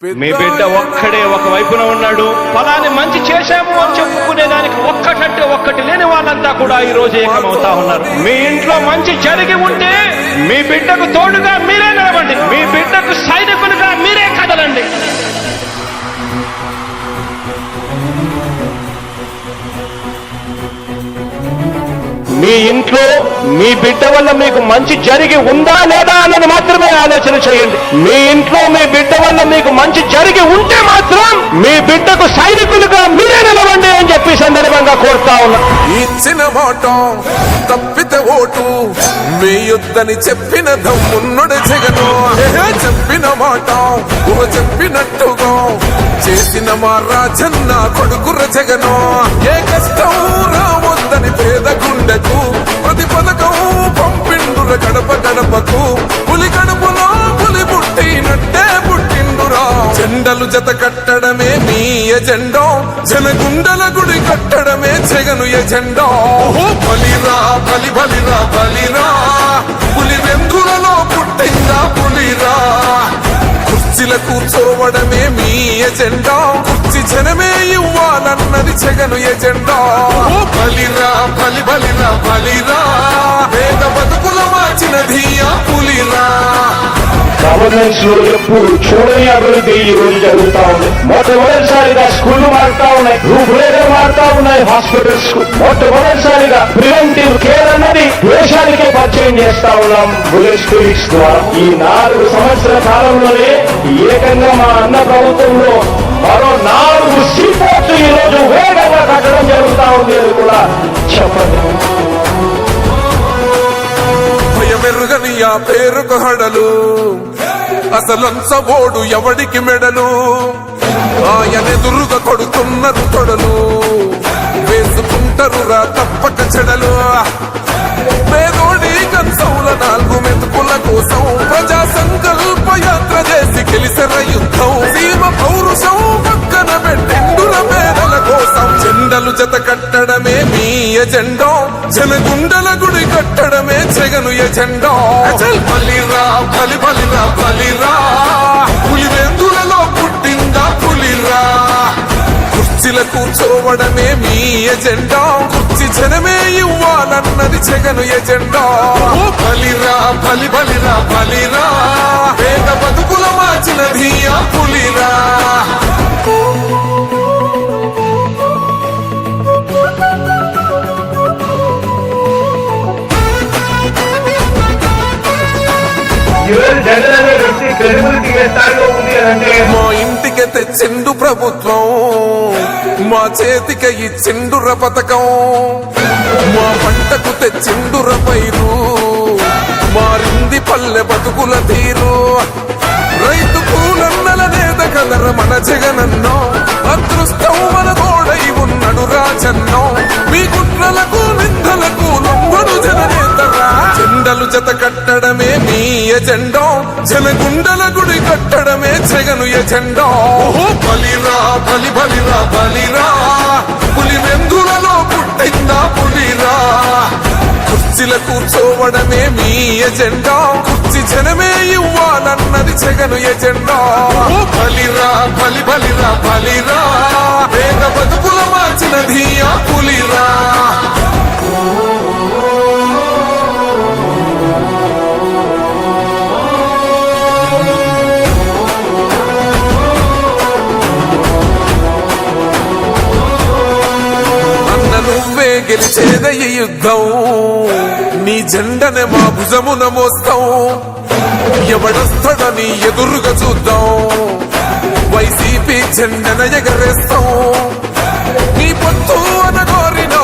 మీ బిడ్డ ఒక్కడే ఒక వైపున ఉన్నాడు. ఫలాన్ని మంచి చేశాము అని చెప్పుకునేదానికి ఒక్కటంటే ఒక్కటి లేని వాళ్ళంతా కూడా ఈ రోజు ఏకమవుతా ఉన్నారు. మీ ఇంట్లో మంచి జరిగి ఉంటే మీ బిడ్డకు తోడుగా మీరే నిలబండి, మీ బిడ్డకు సైనికులుగా మీరే కదలండి. మీ ఇంట్లో మీ బిడ్డ వల్ల మీకు మంచి జరిగి ఉందా లేదా అన్నది మాత్రమే ఆలోచన చేయండి. మీ ఇంట్లో మీ బిడ్డ వల్ల మీకు మంచి జరిగి ఉంటే మాత్రం మీ బిడ్డకు సైనికులుగా మీరే నిలవండి అని చెప్పి సందర్భంగా కోరుతా ఉన్నా. ఇచ్చిన మాట తప్పితే ఓటు మీ యుద్ధని చెప్పిన దమ్మున్నడు జగను. చెప్పిన మాట చెప్పినట్టుగా చేసిన మా రాజన్న కొడుకుర జగను. ఏ కష్టం రావద్దని పేద గుండెకు ప్రతి పథకం పంపిండుర గడప గడపకు. పులి గడపలో పులి పుట్టినట్టే పుట్టిండురా. జెండలు జత కట్టడమే మీ ఎజెండా, జనగుండల గుడి కట్టడమే జగను ఎజెండా. బలిరా బలి బలిరా బలిరా, పులి వెందులలో పుట్టిందా పులిరా. కుర్చీల కూర్చోవడమే మీ ఎజెండా, కుర్చీ జనమే ఇవ్వాలన్నది జగను ఎజెండా. బలిరా బలి బలిరా బలిరా, పేద బతుకుల మార్చినది ఆ పులిరా. గవర్నెన్స్ లో ఎప్పుడు చూడని అభివృద్ధి ఈ రోజు జరుగుతా ఉంది. మొట్టమొదటిసారిగా స్కూళ్లు మారుతా ఉన్నాయి, రూపురేఖలు మారుతా ఉన్నాయి, హాస్పిటల్స్ కు మొట్టమొదటిసారిగా ప్రివెంటివ్ కేర్ అన్నది దేశానికే పరిచయం చేస్తా ఉన్నాం బుల్లెట్ క్లినిక్స్ ద్వారా. ఈ 4 సంవత్సరాల కాలంలోనే ఏకంగా మా అన్న ప్రభుత్వంలో మరో 4 సీపోర్ట్స్ ఈ రోజు వేగంగా కట్టడం జరుగుతా ఉంది అని కూడా చెప్పండి. భయమెరుగని ఆ పేరుకు హడలు, అసలంచబోడు ఎవడికి మెడలు. ఆయనెదురుగా కొడుతున్నారు తొడలు, వేసుకుంటారు రా తప్పక చెడలు. పేదోడి కంచంల 4 మెతుకుల కోసం ప్రజా సంకల్ప యాత్ర చేసి గెలిసెర యుద్ధం. సీమ పౌరుషం పక్కన పెట్టిండుల పేదల కోసం. జెండలు జత కట్టడమే మీ ఎజెండా, జనగుండల గుడి కట్టడమే జగను ఎజెండా. బలిరా బలి బలిరా బలిరా, పులి వెందులలో పుట్టిందా పులిరా. కుర్చీల కూర్చోవడమే మీ ఎజెండా, కుర్చీ జనమే ఇవ్వాలన్నది జగను ఎజెండా. బలిరా బలి బలిరా బలిరా, పేద బతుకుల మార్చినది ఆ పులిరా. మా ఇంటికి తెచ్చిండు ప్రభుత్వం, మా చేతికి ఇచ్చిండుర పథకం. మా పంటకు తెచ్చిండుర పైరు, మారింది పల్లె బతుకుల తీరు. రైతు కూలన్నల నేత కలర మన జగనన్నో, అదృష్టం మన తోడై ఉన్నడు రాజన్నో. మీ కుట్రలకు నిందలకు లొంగడు జననేతరా. జెండలు జత కట్టడమే మీ ఎజెండా, జనగుండల గుడి కట్టడమే జగను ఎజెండా. బలిరా బలి బలిరా బలిరా, పులి వెందులలో పుట్టిందా పులిరా. కుర్చీల కూర్చోవడమే మీ ఎజెండా, కుర్చీ జనమే ఇవ్వాలన్నది జగను ఎజెండా. బలిరా బలి బలిరా బలిరా, పేద బతుకుల మార్చినది ఆ పులిరా. నువ్వే గెలిచేద ఈ యుద్ధం, నీ జెండనే మా భుజమున మోస్తాం. ఎవడొస్తాడని ఎదురుగా చూద్దాం, వైసీపీ జెండన ఎగరేస్తాం. నీ పొత్తు అనగోరిన